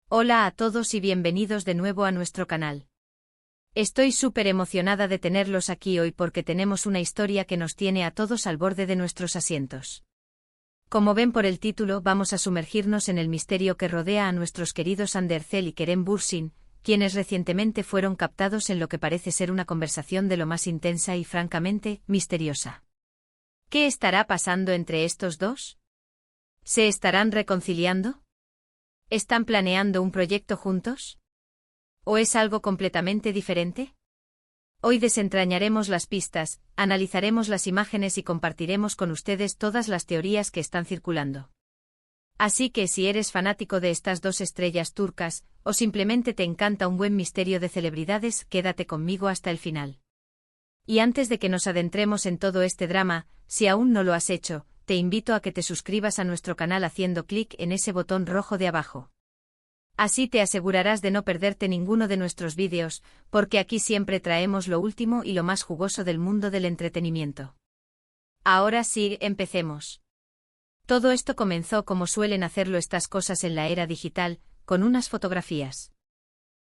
Hola a todos y bienvenidos de nuevo a nuestro canal. Estoy súper emocionada de tenerlos aquí hoy porque tenemos una historia que nos tiene a todos al borde de nuestros asientos. Como ven por el título, vamos a sumergirnos en el misterio que rodea a nuestros queridos Andercel y Kerem Bürsin, quienes recientemente fueron captados en lo que parece ser una conversación de lo más intensa y francamente misteriosa. ¿Qué estará pasando entre estos dos? ¿Se estarán reconciliando? ¿Están planeando un proyecto juntos? ¿O es algo completamente diferente? Hoy desentrañaremos las pistas, analizaremos las imágenes y compartiremos con ustedes todas las teorías que están circulando. Así que si eres fanático de estas dos estrellas turcas, o simplemente te encanta un buen misterio de celebridades, quédate conmigo hasta el final. Y antes de que nos adentremos en todo este drama, si aún no lo has hecho, te invito a que te suscribas a nuestro canal haciendo clic en ese botón rojo de abajo. Así te asegurarás de no perderte ninguno de nuestros vídeos, porque aquí siempre traemos lo último y lo más jugoso del mundo del entretenimiento. Ahora sí, empecemos. Todo esto comenzó como suelen hacerlo estas cosas en la era digital, con unas fotografías.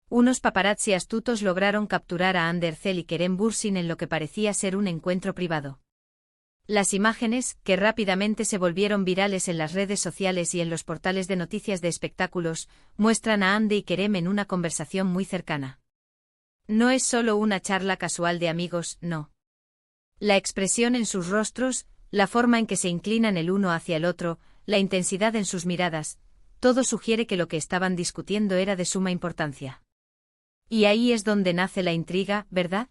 Unos paparazzi astutos lograron capturar a Andercel y Kerem Bürsin en lo que parecía ser un encuentro privado. Las imágenes, que rápidamente se volvieron virales en las redes sociales y en los portales de noticias de espectáculos, muestran a Ande y Kerem en una conversación muy cercana. No es solo una charla casual de amigos, no. La expresión en sus rostros, la forma en que se inclinan el uno hacia el otro, la intensidad en sus miradas, todo sugiere que lo que estaban discutiendo era de suma importancia. Y ahí es donde nace la intriga, ¿verdad?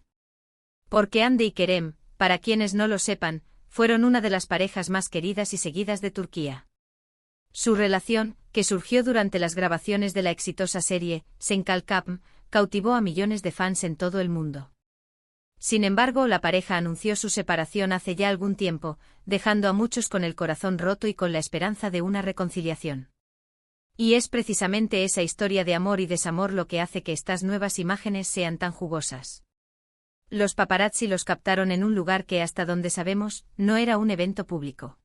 Porque Ande y Kerem, para quienes no lo sepan, fueron una de las parejas más queridas y seguidas de Turquía. Su relación, que surgió durante las grabaciones de la exitosa serie Senkalkam, cautivó a millones de fans en todo el mundo. Sin embargo, la pareja anunció su separación hace ya algún tiempo, dejando a muchos con el corazón roto y con la esperanza de una reconciliación. Y es precisamente esa historia de amor y desamor lo que hace que estas nuevas imágenes sean tan jugosas. Los paparazzi los captaron en un lugar que, hasta donde sabemos, no era un evento público.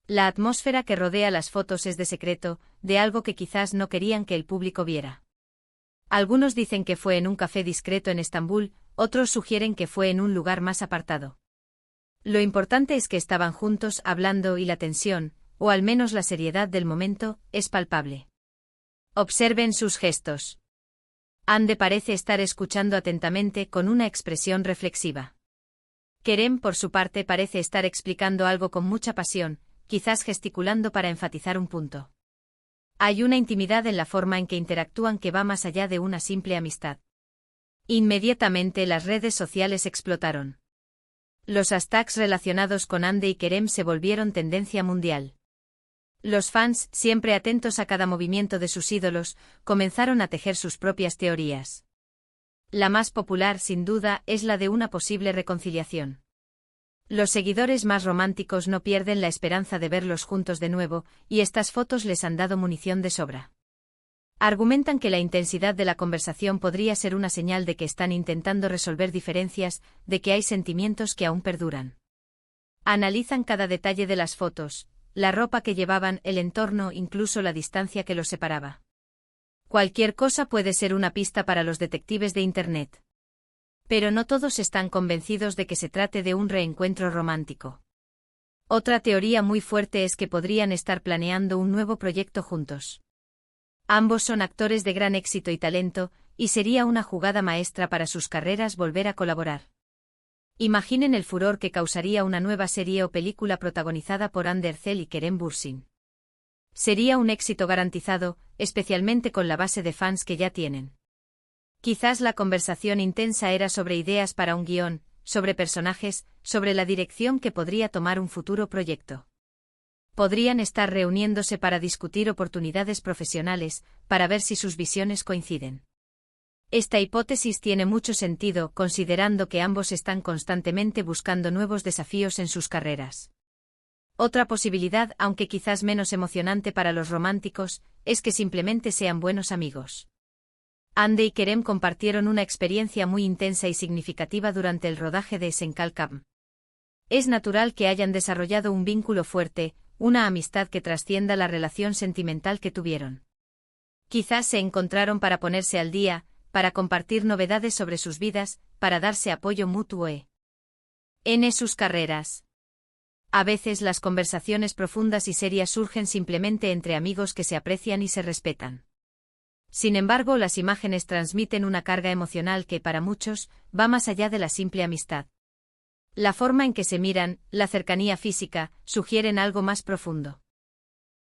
La atmósfera que rodea las fotos es de secreto, de algo que quizás no querían que el público viera. Algunos dicen que fue en un café discreto en Estambul, otros sugieren que fue en un lugar más apartado. Lo importante es que estaban juntos hablando y la tensión, o al menos la seriedad del momento, es palpable. Observen sus gestos. Ande parece estar escuchando atentamente con una expresión reflexiva. Kerem, por su parte, parece estar explicando algo con mucha pasión, quizás gesticulando para enfatizar un punto. Hay una intimidad en la forma en que interactúan que va más allá de una simple amistad. Inmediatamente las redes sociales explotaron. Los hashtags relacionados con Ande y Kerem se volvieron tendencia mundial. Los fans, siempre atentos a cada movimiento de sus ídolos, comenzaron a tejer sus propias teorías. La más popular, sin duda, es la de una posible reconciliación. Los seguidores más románticos no pierden la esperanza de verlos juntos de nuevo, y estas fotos les han dado munición de sobra. Argumentan que la intensidad de la conversación podría ser una señal de que están intentando resolver diferencias, de que hay sentimientos que aún perduran. Analizan cada detalle de las fotos, la ropa que llevaban, el entorno, incluso la distancia que los separaba. Cualquier cosa puede ser una pista para los detectives de Internet. Pero no todos están convencidos de que se trate de un reencuentro romántico. Otra teoría muy fuerte es que podrían estar planeando un nuevo proyecto juntos. Ambos son actores de gran éxito y talento, y sería una jugada maestra para sus carreras volver a colaborar. Imaginen el furor que causaría una nueva serie o película protagonizada por Andercel y Kerem Bürsin. Sería un éxito garantizado, especialmente con la base de fans que ya tienen. Quizás la conversación intensa era sobre ideas para un guión, sobre personajes, sobre la dirección que podría tomar un futuro proyecto. Podrían estar reuniéndose para discutir oportunidades profesionales, para ver si sus visiones coinciden. Esta hipótesis tiene mucho sentido considerando que ambos están constantemente buscando nuevos desafíos en sus carreras. Otra posibilidad, aunque quizás menos emocionante para los románticos, es que simplemente sean buenos amigos. Ande y Kerem compartieron una experiencia muy intensa y significativa durante el rodaje de Senkalkam. Es natural que hayan desarrollado un vínculo fuerte, una amistad que trascienda la relación sentimental que tuvieron. Quizás se encontraron para ponerse al día, para compartir novedades sobre sus vidas, para darse apoyo mutuo en sus carreras. A veces las conversaciones profundas y serias surgen simplemente entre amigos que se aprecian y se respetan. Sin embargo, las imágenes transmiten una carga emocional que, para muchos, va más allá de la simple amistad. La forma en que se miran, la cercanía física, sugieren algo más profundo.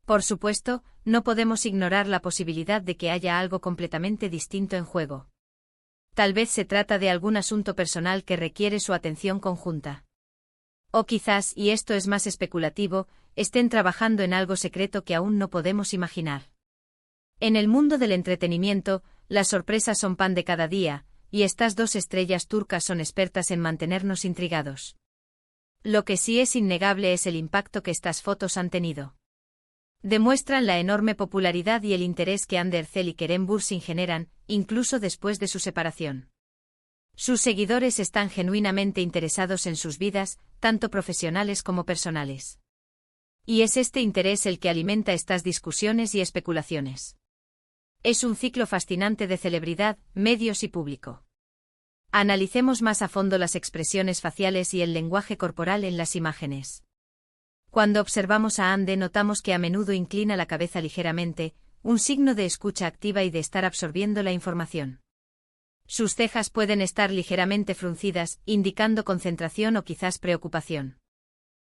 Por supuesto, no podemos ignorar la posibilidad de que haya algo completamente distinto en juego. Tal vez se trata de algún asunto personal que requiere su atención conjunta. O quizás, y esto es más especulativo, estén trabajando en algo secreto que aún no podemos imaginar. En el mundo del entretenimiento, las sorpresas son pan de cada día, y estas dos estrellas turcas son expertas en mantenernos intrigados. Lo que sí es innegable es el impacto que estas fotos han tenido. Demuestran la enorme popularidad y el interés que Hande Erçel y Kerem Bürsin generan, incluso después de su separación. Sus seguidores están genuinamente interesados en sus vidas, tanto profesionales como personales. Y es este interés el que alimenta estas discusiones y especulaciones. Es un ciclo fascinante de celebridad, medios y público. Analicemos más a fondo las expresiones faciales y el lenguaje corporal en las imágenes. Cuando observamos a Hande notamos que a menudo inclina la cabeza ligeramente, un signo de escucha activa y de estar absorbiendo la información. Sus cejas pueden estar ligeramente fruncidas, indicando concentración o quizás preocupación.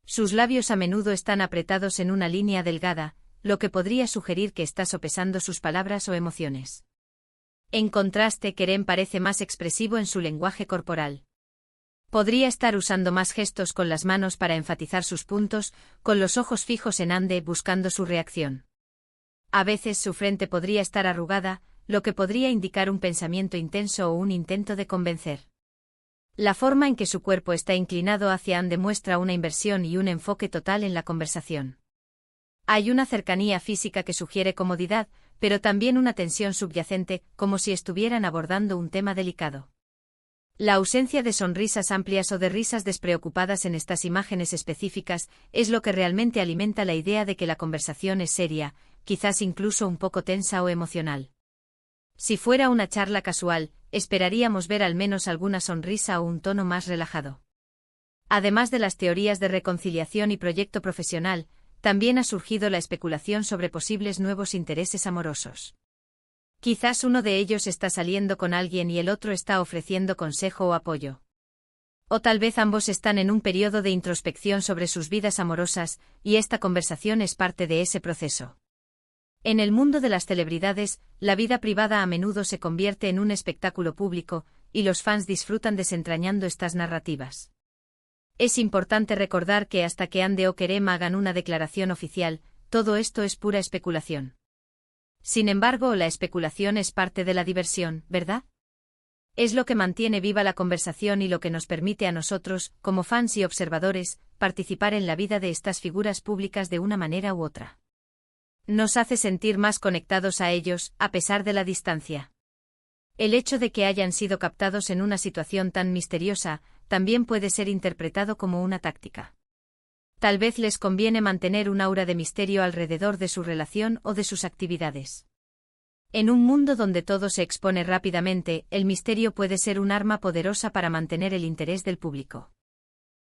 Sus labios a menudo están apretados en una línea delgada, lo que podría sugerir que está sopesando sus palabras o emociones. En contraste, Kerem parece más expresivo en su lenguaje corporal. Podría estar usando más gestos con las manos para enfatizar sus puntos, con los ojos fijos en Hande buscando su reacción. A veces su frente podría estar arrugada, lo que podría indicar un pensamiento intenso o un intento de convencer. La forma en que su cuerpo está inclinado hacia Hande muestra una inversión y un enfoque total en la conversación. Hay una cercanía física que sugiere comodidad, pero también una tensión subyacente, como si estuvieran abordando un tema delicado. La ausencia de sonrisas amplias o de risas despreocupadas en estas imágenes específicas es lo que realmente alimenta la idea de que la conversación es seria, quizás incluso un poco tensa o emocional. Si fuera una charla casual, esperaríamos ver al menos alguna sonrisa o un tono más relajado. Además de las teorías de reconciliación y proyecto profesional, también ha surgido la especulación sobre posibles nuevos intereses amorosos. Quizás uno de ellos está saliendo con alguien y el otro está ofreciendo consejo o apoyo. O tal vez ambos están en un periodo de introspección sobre sus vidas amorosas, y esta conversación es parte de ese proceso. En el mundo de las celebridades, la vida privada a menudo se convierte en un espectáculo público, y los fans disfrutan desentrañando estas narrativas. Es importante recordar que hasta que Hande o Kerem hagan una declaración oficial, todo esto es pura especulación. Sin embargo, la especulación es parte de la diversión, ¿verdad? Es lo que mantiene viva la conversación y lo que nos permite a nosotros, como fans y observadores, participar en la vida de estas figuras públicas de una manera u otra. Nos hace sentir más conectados a ellos, a pesar de la distancia. El hecho de que hayan sido captados en una situación tan misteriosa, también puede ser interpretado como una táctica. Tal vez les conviene mantener un aura de misterio alrededor de su relación o de sus actividades. En un mundo donde todo se expone rápidamente, el misterio puede ser un arma poderosa para mantener el interés del público.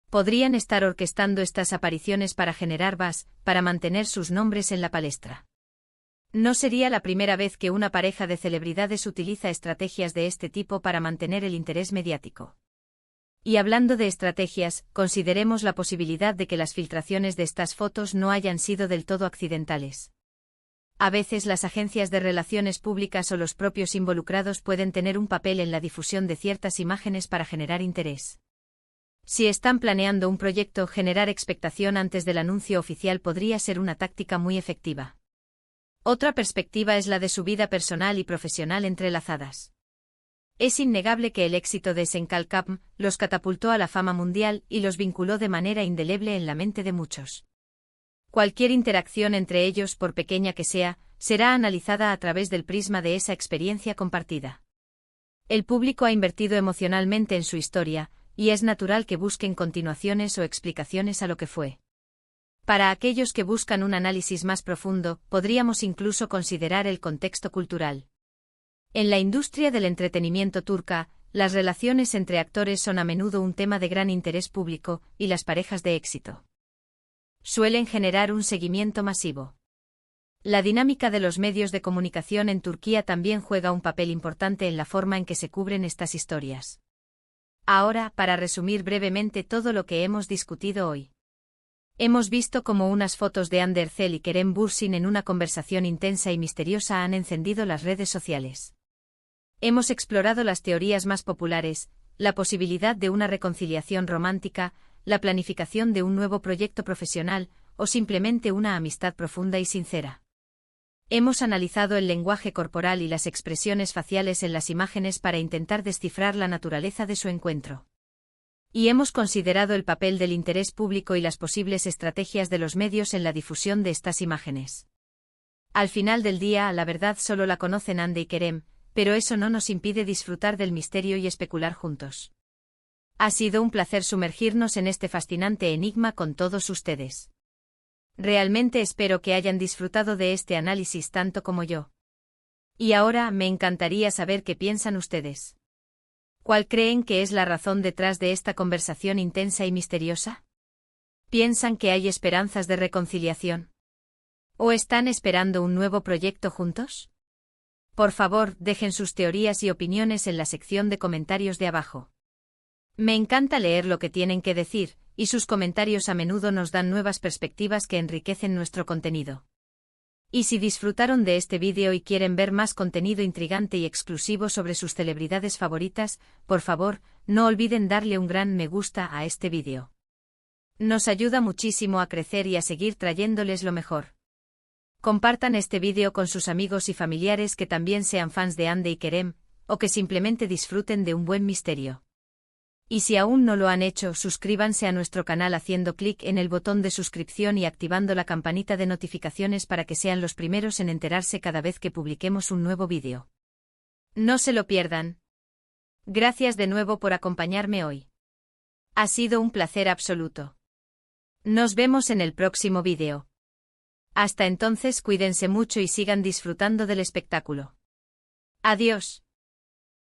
Podrían estar orquestando estas apariciones para generar buzz, para mantener sus nombres en la palestra. No sería la primera vez que una pareja de celebridades utiliza estrategias de este tipo para mantener el interés mediático. Y hablando de estrategias, consideremos la posibilidad de que las filtraciones de estas fotos no hayan sido del todo accidentales. A veces las agencias de relaciones públicas o los propios involucrados pueden tener un papel en la difusión de ciertas imágenes para generar interés. Si están planeando un proyecto, generar expectación antes del anuncio oficial podría ser una táctica muy efectiva. Otra perspectiva es la de su vida personal y profesional entrelazadas. Es innegable que el éxito de Senkalkapm los catapultó a la fama mundial y los vinculó de manera indeleble en la mente de muchos. Cualquier interacción entre ellos, por pequeña que sea, será analizada a través del prisma de esa experiencia compartida. El público ha invertido emocionalmente en su historia, y es natural que busquen continuaciones o explicaciones a lo que fue. Para aquellos que buscan un análisis más profundo, podríamos incluso considerar el contexto cultural. En la industria del entretenimiento turca, las relaciones entre actores son a menudo un tema de gran interés público, y las parejas de éxito suelen generar un seguimiento masivo. La dinámica de los medios de comunicación en Turquía también juega un papel importante en la forma en que se cubren estas historias. Ahora, para resumir brevemente todo lo que hemos discutido hoy. Hemos visto cómo unas fotos de Hande Erçel y Kerem Bürsin en una conversación intensa y misteriosa han encendido las redes sociales. Hemos explorado las teorías más populares, la posibilidad de una reconciliación romántica, la planificación de un nuevo proyecto profesional, o simplemente una amistad profunda y sincera. Hemos analizado el lenguaje corporal y las expresiones faciales en las imágenes para intentar descifrar la naturaleza de su encuentro. Y hemos considerado el papel del interés público y las posibles estrategias de los medios en la difusión de estas imágenes. Al final del día, la verdad solo la conocen Hande y Kerem, pero eso no nos impide disfrutar del misterio y especular juntos. Ha sido un placer sumergirnos en este fascinante enigma con todos ustedes. Realmente espero que hayan disfrutado de este análisis tanto como yo. Y ahora me encantaría saber qué piensan ustedes. ¿Cuál creen que es la razón detrás de esta conversación intensa y misteriosa? ¿Piensan que hay esperanzas de reconciliación? ¿O están esperando un nuevo proyecto juntos? Por favor, dejen sus teorías y opiniones en la sección de comentarios de abajo. Me encanta leer lo que tienen que decir, y sus comentarios a menudo nos dan nuevas perspectivas que enriquecen nuestro contenido. Y si disfrutaron de este vídeo y quieren ver más contenido intrigante y exclusivo sobre sus celebridades favoritas, por favor, no olviden darle un gran me gusta a este vídeo. Nos ayuda muchísimo a crecer y a seguir trayéndoles lo mejor. Compartan este vídeo con sus amigos y familiares que también sean fans de Hande y Kerem, o que simplemente disfruten de un buen misterio. Y si aún no lo han hecho, suscríbanse a nuestro canal haciendo clic en el botón de suscripción y activando la campanita de notificaciones para que sean los primeros en enterarse cada vez que publiquemos un nuevo vídeo. No se lo pierdan. Gracias de nuevo por acompañarme hoy. Ha sido un placer absoluto. Nos vemos en el próximo vídeo. Hasta entonces, cuídense mucho y sigan disfrutando del espectáculo. Adiós.